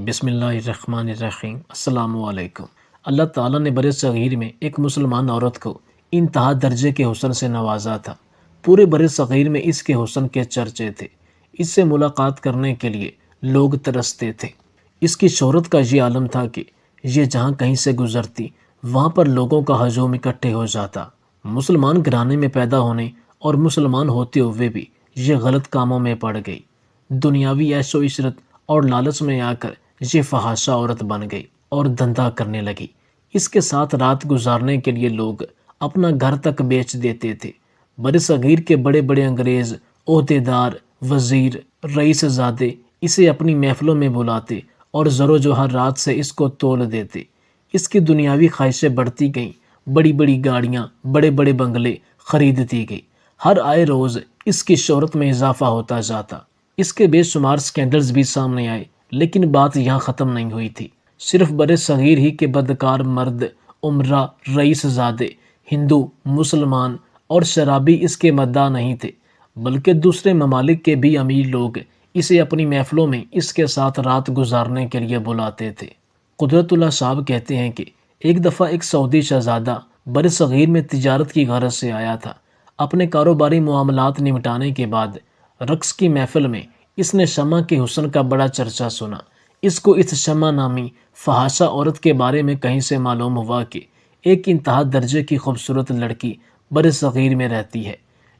بسم اللہ الرحمن الرحیم۔ السلام علیکم۔ اللہ تعالیٰ نے بر صغیر میں ایک مسلمان عورت کو انتہا درجے کے حسن سے نوازا تھا۔ پورے بر صغیر میں اس کے حسن کے چرچے تھے۔ اس سے ملاقات کرنے کے لیے لوگ ترستے تھے۔ اس کی شہرت کا یہ عالم تھا کہ یہ جہاں کہیں سے گزرتی وہاں پر لوگوں کا ہجوم اکٹھے ہو جاتا۔ مسلمان گھرانے میں پیدا ہونے اور مسلمان ہوتے ہوئے بھی یہ غلط کاموں میں پڑ گئی۔ دنیاوی عیش و عشرت اور لالچ میں آ کر یہ فحاشہ عورت بن گئی اور دھندا کرنے لگی۔ اس کے ساتھ رات گزارنے کے لیے لوگ اپنا گھر تک بیچ دیتے تھے۔ بر صغیر کے بڑے بڑے انگریز، عہدیدار، وزیر، رئیس زادے اسے اپنی محفلوں میں بلاتے اور زر و جوہر رات سے اس کو تول دیتے۔ اس کی دنیاوی خواہشیں بڑھتی گئیں۔ بڑی بڑی گاڑیاں، بڑے بڑے بنگلے خریدتی گئی۔ ہر آئے روز اس کی شہرت میں اضافہ ہوتا جاتا۔ اس کے بے شمار سکینڈلز بھی سامنے آئے، لیکن بات یہاں ختم نہیں ہوئی تھی۔ صرف بر صغیر ہی کے بدکار مرد، عمرہ، رئیس زادے، ہندو، مسلمان اور شرابی اس کے مداح نہیں تھے، بلکہ دوسرے ممالک کے بھی امیر لوگ اسے اپنی محفلوں میں اس کے ساتھ رات گزارنے کے لیے بلاتے تھے۔ قدرت اللہ صاحب کہتے ہیں کہ ایک دفعہ ایک سعودی شہزادہ بر صغیر میں تجارت کی غرض سے آیا تھا۔ اپنے کاروباری معاملات نمٹانے کے بعد رقص کی محفل میں اس نے شمع کے حسن کا بڑا چرچا سنا۔ اس کو اس شمع نامی فحاشہ عورت کے بارے میں کہیں سے معلوم ہوا کہ ایک انتہا درجے کی خوبصورت لڑکی بر صغیر میں رہتی ہے۔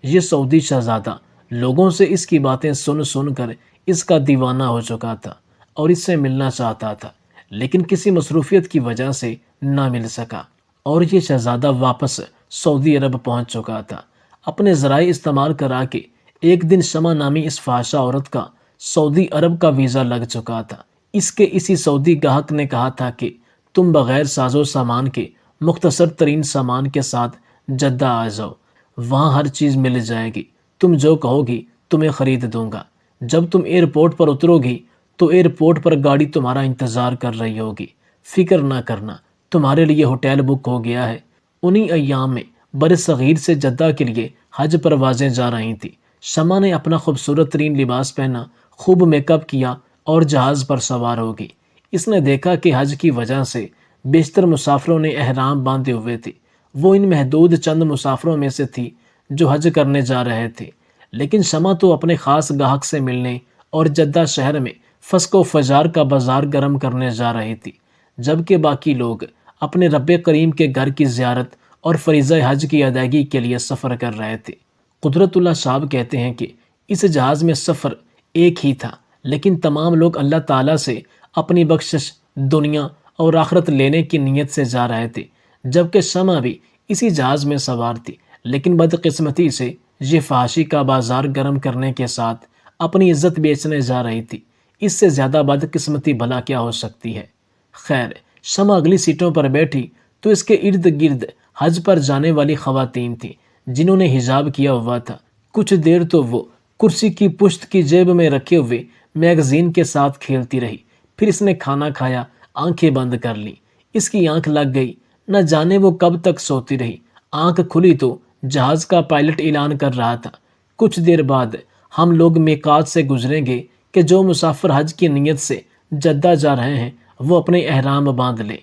یہ سعودی شہزادہ لوگوں سے اس کی باتیں سن سن کر اس کا دیوانہ ہو چکا تھا اور اس سے ملنا چاہتا تھا، لیکن کسی مصروفیت کی وجہ سے نہ مل سکا، اور یہ شہزادہ واپس سعودی عرب پہنچ چکا تھا۔ اپنے ذرائع استعمال کرا کے ایک دن شمع نامی اس فحاشہ عورت کا سعودی عرب کا ویزا لگ چکا تھا۔ اس کے اسی سعودی گاہک نے کہا تھا کہ تم بغیر ساز و سامان کے مختصر ترین سامان کے ساتھ جدہ آ جاؤ، وہاں ہر چیز مل جائے گی، تم جو کہو گی تمہیں خرید دوں گا۔ جب تم ایئرپورٹ پر اترو گی تو ایئرپورٹ پر گاڑی تمہارا انتظار کر رہی ہوگی، فکر نہ کرنا، تمہارے لیے ہوٹل بک ہو گیا ہے۔ انہی ایام میں بر صغیر سے جدہ کے لیے حج پروازیں جا رہی تھیں۔ شمع نے اپنا خوبصورت ترین لباس پہنا، خوب میک اپ کیا اور جہاز پر سوار ہوگی۔ اس نے دیکھا کہ حج کی وجہ سے بیشتر مسافروں نے احرام باندھے ہوئے تھے۔ وہ ان محدود چند مسافروں میں سے تھی جو حج کرنے جا رہے تھے، لیکن شمع تو اپنے خاص گاہک سے ملنے اور جدہ شہر میں فسق و فجار کا بازار گرم کرنے جا رہی تھی، جبکہ باقی لوگ اپنے رب کریم کے گھر کی زیارت اور فریضہ حج کی ادائیگی کے لیے سفر کر رہے تھے۔ قدرت اللہ صاحب کہتے ہیں کہ اس جہاز میں سفر ایک ہی تھا، لیکن تمام لوگ اللہ تعالیٰ سے اپنی بخشش، دنیا اور آخرت لینے کی نیت سے جا رہے تھے، جبکہ شمع بھی اسی جہاز میں سوار تھی، لیکن بدقسمتی سے یہ فحاشی کا بازار گرم کرنے کے ساتھ اپنی عزت بیچنے جا رہی تھی۔ اس سے زیادہ بدقسمتی بھلا کیا ہو سکتی ہے؟ خیر، شمع اگلی سیٹوں پر بیٹھی تو اس کے ارد گرد حج پر جانے والی خواتین تھیں جنہوں نے حجاب کیا ہوا تھا۔ کچھ دیر تو وہ کرسی کی پشت کی جیب میں رکھے ہوئے میگزین کے ساتھ کھیلتی رہی، پھر اس نے کھانا کھایا، آنکھیں بند کر لیں۔ اس کی آنکھ لگ گئی، نہ جانے وہ کب تک سوتی رہی۔ آنکھ کھلی تو جہاز کا پائلٹ اعلان کر رہا تھا، کچھ دیر بعد ہم لوگ میقات سے گزریں گے کہ جو مسافر حج کی نیت سے جدہ جا رہے ہیں وہ اپنے احرام باندھ لیں،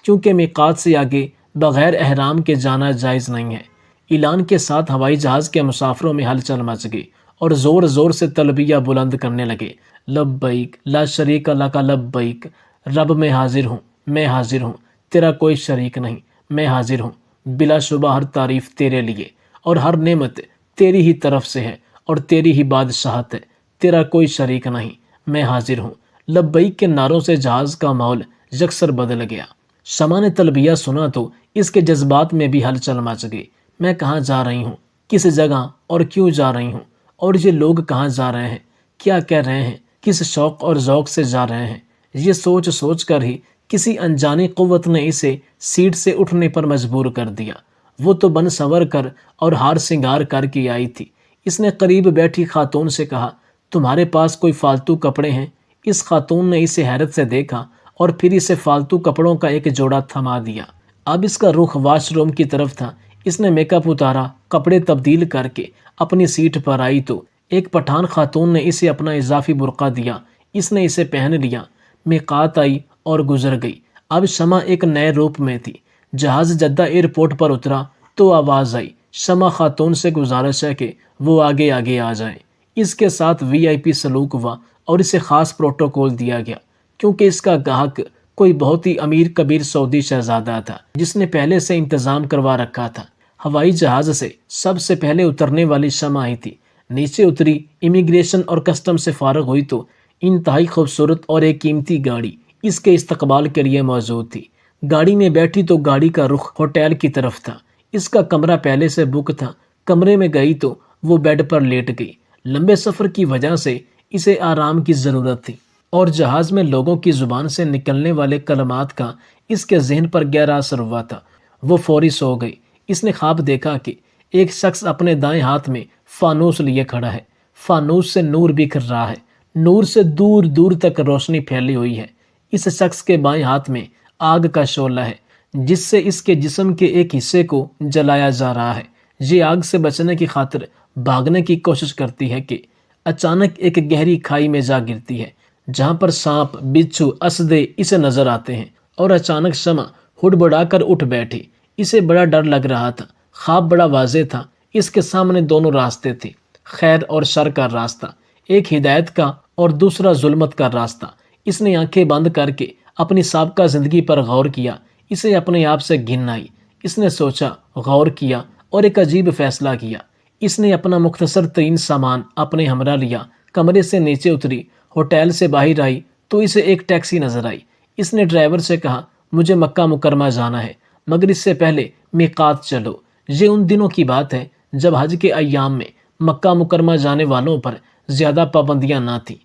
کیونکہ میقات سے آگے بغیر احرام کے جانا جائز نہیں ہے۔ اعلان کے ساتھ ہوائی جہاز کے مسافروں میں ہلچل مچ گئی اور زور زور سے تلبیہ بلند کرنے لگے، لبیک لا شریک لک لبیک، رب میں حاضر ہوں، میں حاضر ہوں، تیرا کوئی شریک نہیں، میں حاضر ہوں، بلا شبہ ہر تعریف تیرے لیے اور ہر نعمت تیری ہی طرف سے ہے اور تیری ہی بادشاہت ہے، تیرا کوئی شریک نہیں، میں حاضر ہوں۔ لبیک کے نعروں سے جہاز کا ماحول یکسر بدل گیا۔ شمع نے تلبیہ سنا تو اس کے جذبات میں بھی ہلچل مچ گئی۔ میں کہاں جا رہی ہوں، کس جگہ اور کیوں جا رہی ہوں، اور یہ لوگ کہاں جا رہے ہیں، کیا کہہ رہے ہیں، کس شوق اور ذوق سے جا رہے ہیں، یہ سوچ سوچ کر ہی کسی انجانی قوت نے اسے سیٹ سے اٹھنے پر مجبور کر دیا۔ وہ تو بن سنور کر اور ہار سنگار کر کے آئی تھی۔ اس نے قریب بیٹھی خاتون سے کہا، تمہارے پاس کوئی فالتو کپڑے ہیں؟ اس خاتون نے اسے حیرت سے دیکھا اور پھر اسے فالتو کپڑوں کا ایک جوڑا تھما دیا۔ اب اس کا رخ واش روم کی طرف تھا۔ اس نے میک اپ اتارا، کپڑے تبدیل کر کے اپنی سیٹ پر آئی تو ایک پٹھان خاتون نے اسے اپنا اضافی برقع دیا۔ اس نے اسے پہن لیا، میقات آئی اور گزر گئی۔ اب شمع ایک نئے روپ میں تھی۔ جہاز جدہ ایئرپورٹ پر اترا تو آواز آئی، شمع خاتون سے گزارش ہے کہ وہ آگے آگے آ جائیں۔ اس کے ساتھ VIP سلوک ہوا اور اسے خاص پروٹوکول دیا گیا، کیونکہ اس کا گاہک کوئی بہت ہی امیر کبیر سعودی شہزادہ تھا جس نے پہلے سے انتظام کروا رکھا تھا۔ ہوائی جہاز سے سب سے پہلے اترنے والی شمع ہی تھی۔ نیچے اتری، امیگریشن اور کسٹم سے فارغ ہوئی تو انتہائی خوبصورت اور ایک قیمتی گاڑی اس کے استقبال کے لیے موجود تھی۔ گاڑی میں بیٹھی تو گاڑی کا رخ ہوٹل کی طرف تھا۔ اس کا کمرہ پہلے سے بک تھا۔ کمرے میں گئی تو وہ بیڈ پر لیٹ گئی۔ لمبے سفر کی وجہ سے اسے آرام کی ضرورت تھی اور جہاز میں لوگوں کی زبان سے نکلنے والے کلمات کا اس کے ذہن پر گہرا اثر ہوا تھا۔ وہ فوری سو گئی۔ اس نے خواب دیکھا کہ ایک شخص اپنے دائیں ہاتھ میں فانوس لیے کھڑا ہے۔ فانوس سے نور بکھر رہا ہے۔ نور سے دور دور تک روشنی پھیلی ہوئی ہے۔ اس شخص کے بائیں ہاتھ میں آگ کا شعلہ ہے جس سے اس کے جسم کے ایک حصے کو جلایا جا رہا ہے۔ یہ آگ سے بچنے کی خاطر بھاگنے کی کوشش کرتی ہے کہ اچانک ایک گہری کھائی میں جا گرتی ہے جہاں پر سانپ، بچھو، اسدے اسے نظر آتے ہیں، اور اچانک شمع ہڑبڑا کر اٹھ بیٹھی۔ اسے بڑا ڈر لگ رہا تھا۔ خواب بڑا واضح تھا۔ اس کے سامنے دونوں راستے تھے، خیر اور شر کا راستہ، ایک ہدایت کا اور دوسرا ظلمت کا راستہ۔ اس نے آنکھیں بند کر کے اپنی سابقہ زندگی پر غور کیا۔ اسے اپنے آپ سے گھن آئی۔ اس نے سوچا، غور کیا اور ایک عجیب فیصلہ کیا۔ اس نے اپنا مختصر ترین سامان اپنے ہمراہ لیا، کمرے سے نیچے اتری، ہوٹل سے باہر آئی تو اسے ایک ٹیکسی نظر آئی۔ اس نے ڈرائیور سے کہا، مجھے مکہ مکرمہ جانا ہے، مگر اس سے پہلے میقات چلو۔ یہ ان دنوں کی بات ہے جب حج کے ایام میں مکہ مکرمہ جانے والوں پر زیادہ پابندیاں نہ تھیں۔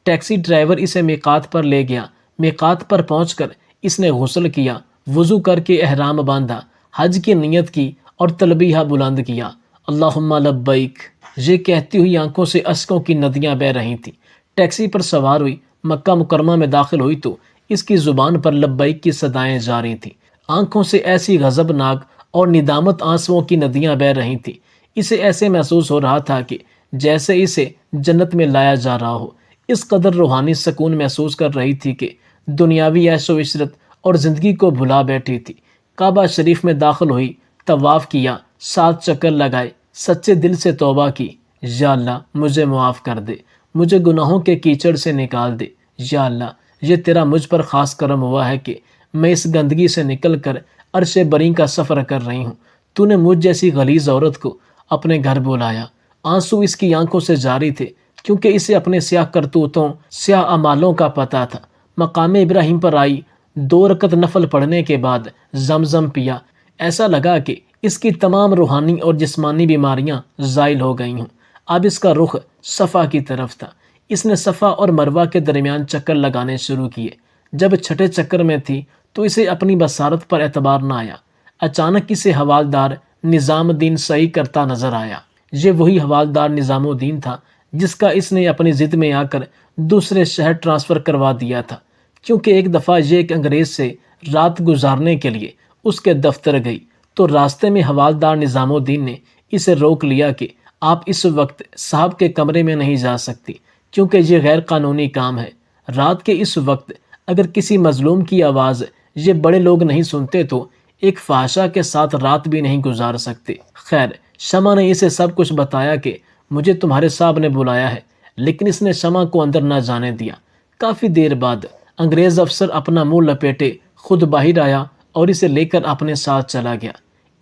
ٹیکسی ڈرائیور اسے میقات پر لے گیا۔ میقات پر پہنچ کر اس نے غسل کیا، وضو کر کے احرام باندھا، حج کی نیت کی اور تلبیہ بلند کیا، اللہم لبیک، یہ کہتی ہوئی آنکھوں سے اشکوں کی ندیاں بہہ رہی تھیں۔ ٹیکسی پر سوار ہوئی، مکہ مکرمہ میں داخل ہوئی تو اس کی زبان پر لبیک کی صدائیں جاری تھیں۔ آنکھوں سے ایسی غضبناک اور ندامت آنسوؤں کی ندیاں بہہ رہی تھیں۔ اسے ایسے محسوس ہو رہا تھا کہ جیسے اسے جنت میں لایا جا رہا ہو۔ اس قدر روحانی سکون محسوس کر رہی تھی کہ دنیاوی عیش و عشرت اور زندگی کو بھلا بیٹھی تھی۔ کعبہ شریف میں داخل ہوئی، طواف کیا، 7 چکر لگائے، سچے دل سے توبہ کی، یا اللہ مجھے معاف کر دے، مجھے گناہوں کے کیچڑ سے نکال دے، یا اللہ یہ تیرا مجھ پر خاص کرم ہوا ہے کہ میں اس گندگی سے نکل کر عرش بری کا سفر کر رہی ہوں۔ تو نے مجھ جیسی غلیظ عورت کو اپنے گھر بلایا۔ آنسو اس کی آنکھوں سے جاری تھے کیونکہ اسے اپنے سیاہ کرتوتوں، سیاہ اعمالوں کا پتہ تھا۔ مقام ابراہیم پر آئی، 2 رکعت نفل پڑھنے کے بعد زمزم پیا۔ ایسا لگا کہ اس کی تمام روحانی اور جسمانی بیماریاں زائل ہو گئی ہوں۔ اب اس کا رخ صفا کی طرف تھا۔ اس نے صفا اور مروہ کے درمیان چکر لگانے شروع کیے۔ جب 6 چکر میں تھی تو اسے اپنی بصارت پر اعتبار نہ آیا۔ اچانک اسے حوالدار نظام الدین صحیح کرتا نظر آیا۔ یہ وہی حوالدار نظام الدین تھا جس کا اس نے اپنی ضد میں آ کر دوسرے شہر ٹرانسفر کروا دیا تھا، کیونکہ ایک دفعہ یہ ایک انگریز سے رات گزارنے کے لیے اس کے دفتر گئی تو راستے میں حوالدار نظام الدین نے اسے روک لیا کہ آپ اس وقت صاحب کے کمرے میں نہیں جا سکتی کیونکہ یہ غیر قانونی کام ہے۔ رات کے اس وقت اگر کسی مظلوم کی آواز یہ بڑے لوگ نہیں سنتے تو ایک فحاشہ کے ساتھ رات بھی نہیں گزار سکتے۔ خیر، شمع نے اسے سب کچھ بتایا کہ مجھے تمہارے صاحب نے بلایا ہے، لیکن اس نے شمع کو اندر نہ جانے دیا۔ کافی دیر بعد انگریز افسر اپنا منہ لپیٹے خود باہر آیا اور اسے لے کر اپنے ساتھ چلا گیا۔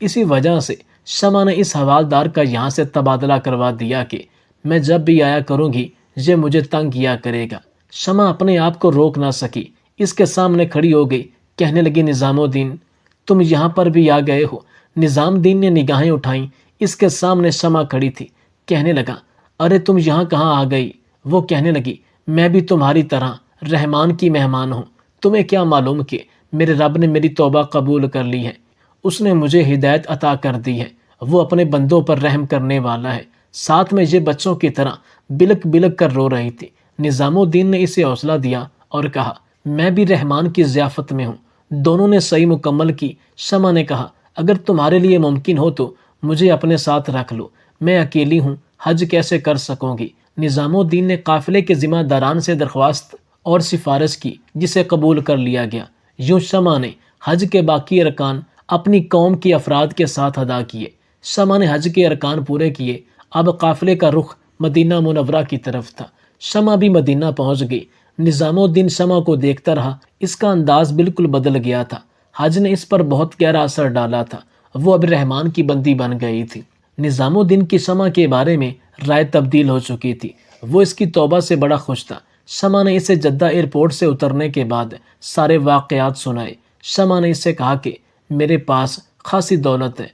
اسی وجہ سے شمع نے اس حوالدار کا یہاں سے تبادلہ کروا دیا کہ میں جب بھی آیا کروں گی یہ مجھے تنگ کیا کرے گا۔ شمع اپنے آپ کو روک نہ سکی، اس کے سامنے کھڑی ہو گئی، کہنے لگی، نظام الدین تم یہاں پر بھی آ گئے ہو۔ نظام الدین نے نگاہیں اٹھائیں، اس کے سامنے شمع کھڑی تھی۔ کہنے لگا، ارے تم یہاں کہاں آ گئی؟ وہ کہنے لگی، میں بھی تمہاری طرح رحمان کی مہمان ہوں۔ تمہیں کیا معلوم کہ میرے رب نے میری توبہ قبول کر لی ہے، اس نے مجھے ہدایت عطا کر دی ہے، وہ اپنے بندوں پر رحم کرنے والا ہے۔ ساتھ میں یہ بچوں کی طرح بلک بلک کر رو رہی تھی۔ نظام الدین نے اسے حوصلہ دیا اور کہا، میں بھی رحمان کی ضیافت میں ہوں۔ دونوں نے صحیح مکمل کی۔ شمع نے کہا، اگر تمہارے لیے ممکن ہو تو مجھے اپنے ساتھ رکھ لو، میں اکیلی ہوں، حج کیسے کر سکوں گی؟ نظام الدین نے قافلے کے ذمہ داران سے درخواست اور سفارش کی جسے قبول کر لیا گیا۔ یوں شمع نے حج کے باقی ارکان اپنی قوم کے افراد کے ساتھ ادا کیے۔ شمع نے حج کے ارکان پورے کیے۔ اب قافلے کا رخ مدینہ منورہ کی طرف تھا۔ شمع بھی مدینہ پہنچ گئی۔ نظام الدین شمع کو دیکھتا رہا۔ اس کا انداز بالکل بدل گیا تھا۔ حج نے اس پر بہت گہرا اثر ڈالا تھا۔ وہ اب رحمان کی بندی بن گئی تھی۔ نظام الدین کی شمع کے بارے میں رائے تبدیل ہو چکی تھی۔ وہ اس کی توبہ سے بڑا خوش تھا۔ شمع نے اسے جدہ ایئرپورٹ سے اترنے کے بعد سارے واقعات سنائے۔ شمع نے اسے کہا کہ میرے پاس خاصی دولت ہے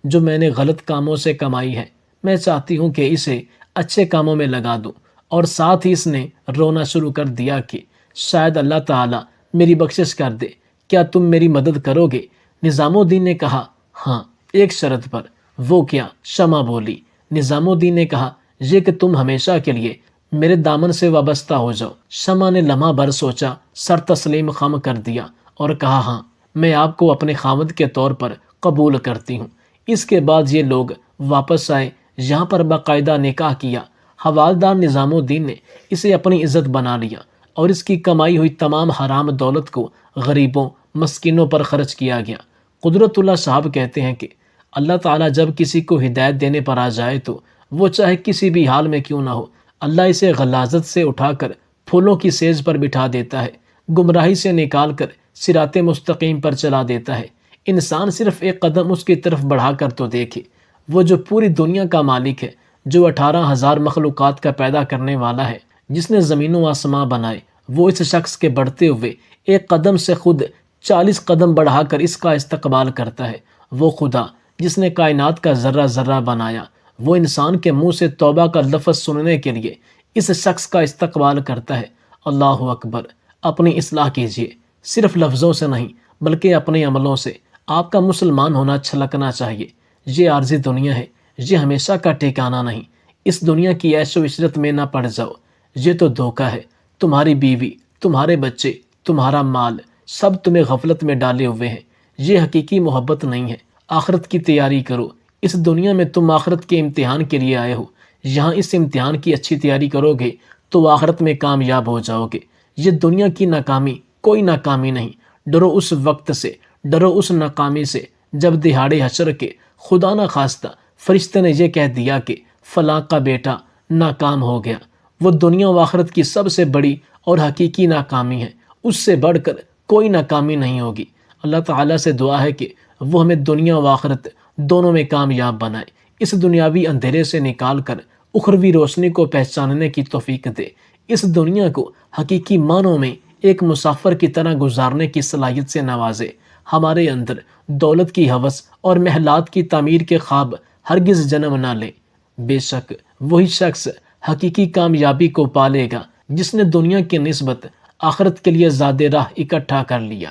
جو میں نے غلط کاموں سے کمائی ہے۔ میں چاہتی ہوں کہ اسے اچھے کاموں میں لگا دوں۔ اور ساتھ ہی اس نے رونا شروع کر دیا کہ شاید اللہ تعالیٰ میری بخشش کر دے۔ کیا تم میری مدد کرو گے؟ نظام الدین نے کہا ہاں، ایک شرط پر۔ وہ کیا؟ شمع بولی۔ نظام الدین نے کہا یہ کہ تم ہمیشہ کے لیے میرے دامن سے وابستہ ہو جاؤ۔ شمع نے لمحہ بھر سوچا، سر تسلیم خم کر دیا اور کہا ہاں، میں آپ کو اپنے خاوند کے طور پر قبول کرتی ہوں۔ اس کے بعد یہ لوگ واپس آئے، یہاں پر باقاعدہ نکاح کیا۔ حوالدار نظام الدین نے اسے اپنی عزت بنا لیا اور اس کی کمائی ہوئی تمام حرام دولت کو غریبوں مسکینوں پر خرچ کیا گیا۔ قدرت اللہ صاحب کہتے ہیں کہ اللہ تعالیٰ جب کسی کو ہدایت دینے پر آ جائے تو وہ چاہے کسی بھی حال میں کیوں نہ ہو، اللہ اسے غلاظت سے اٹھا کر پھولوں کی سیج پر بٹھا دیتا ہے، گمراہی سے نکال کر صراط مستقیم پر چلا دیتا ہے۔ انسان صرف ایک قدم اس کی طرف بڑھا کر تو دیکھے۔ وہ جو پوری دنیا کا مالک ہے، جو 18,000 مخلوقات کا پیدا کرنے والا ہے، جس نے زمین و آسماں بنائے، وہ اس شخص کے بڑھتے ہوئے ایک قدم سے خود 40 قدم بڑھا کر اس کا استقبال کرتا ہے۔ وہ خدا جس نے کائنات کا ذرہ ذرہ بنایا، وہ انسان کے منہ سے توبہ کا لفظ سننے کے لیے اس شخص کا استقبال کرتا ہے۔ اللہ اکبر! اپنی اصلاح کیجیے، صرف لفظوں سے نہیں بلکہ اپنے عملوں سے۔ آپ کا مسلمان ہونا چھلکنا چاہیے۔ یہ عارضی دنیا ہے، یہ ہمیشہ کا ٹھکانہ نہیں۔ اس دنیا کی عیش و عشرت میں نہ پڑ جاؤ، یہ تو دھوکہ ہے۔ تمہاری بیوی، تمہارے بچے، تمہارا مال، سب تمہیں غفلت میں ڈالے ہوئے ہیں۔ یہ حقیقی محبت نہیں ہے۔ آخرت کی تیاری کرو۔ اس دنیا میں تم آخرت کے امتحان کے لیے آئے ہو۔ یہاں اس امتحان کی اچھی تیاری کرو گے تو آخرت میں کامیاب ہو جاؤ گے۔ یہ دنیا کی ناکامی کوئی ناکامی نہیں۔ ڈرو اس وقت سے، ڈرو اس ناکامی سے جب دہاڑے حشر کے خدا نہ خواستہ فرشتے نے یہ کہہ دیا کہ فلاں کا بیٹا ناکام ہو گیا۔ وہ دنیا و آخرت کی سب سے بڑی اور حقیقی ناکامی ہے۔ اس سے بڑھ کر کوئی ناکامی نہیں ہوگی۔ اللہ تعالیٰ سے دعا ہے کہ وہ ہمیں دنیا و آخرت دونوں میں کامیاب بنائے، اس دنیاوی اندھیرے سے نکال کر اخروی روشنی کو پہچاننے کی توفیق دے، اس دنیا کو حقیقی معنوں میں ایک مسافر کی طرح گزارنے کی صلاحیت سے نوازے۔ ہمارے اندر دولت کی ہوس اور محلات کی تعمیر کے خواب ہرگز جنم نہ لیں۔ بے شک وہی شخص حقیقی کامیابی کو پالے گا جس نے دنیا کی نسبت آخرت کے لیے زیادہ راہ اکٹھا کر لیا۔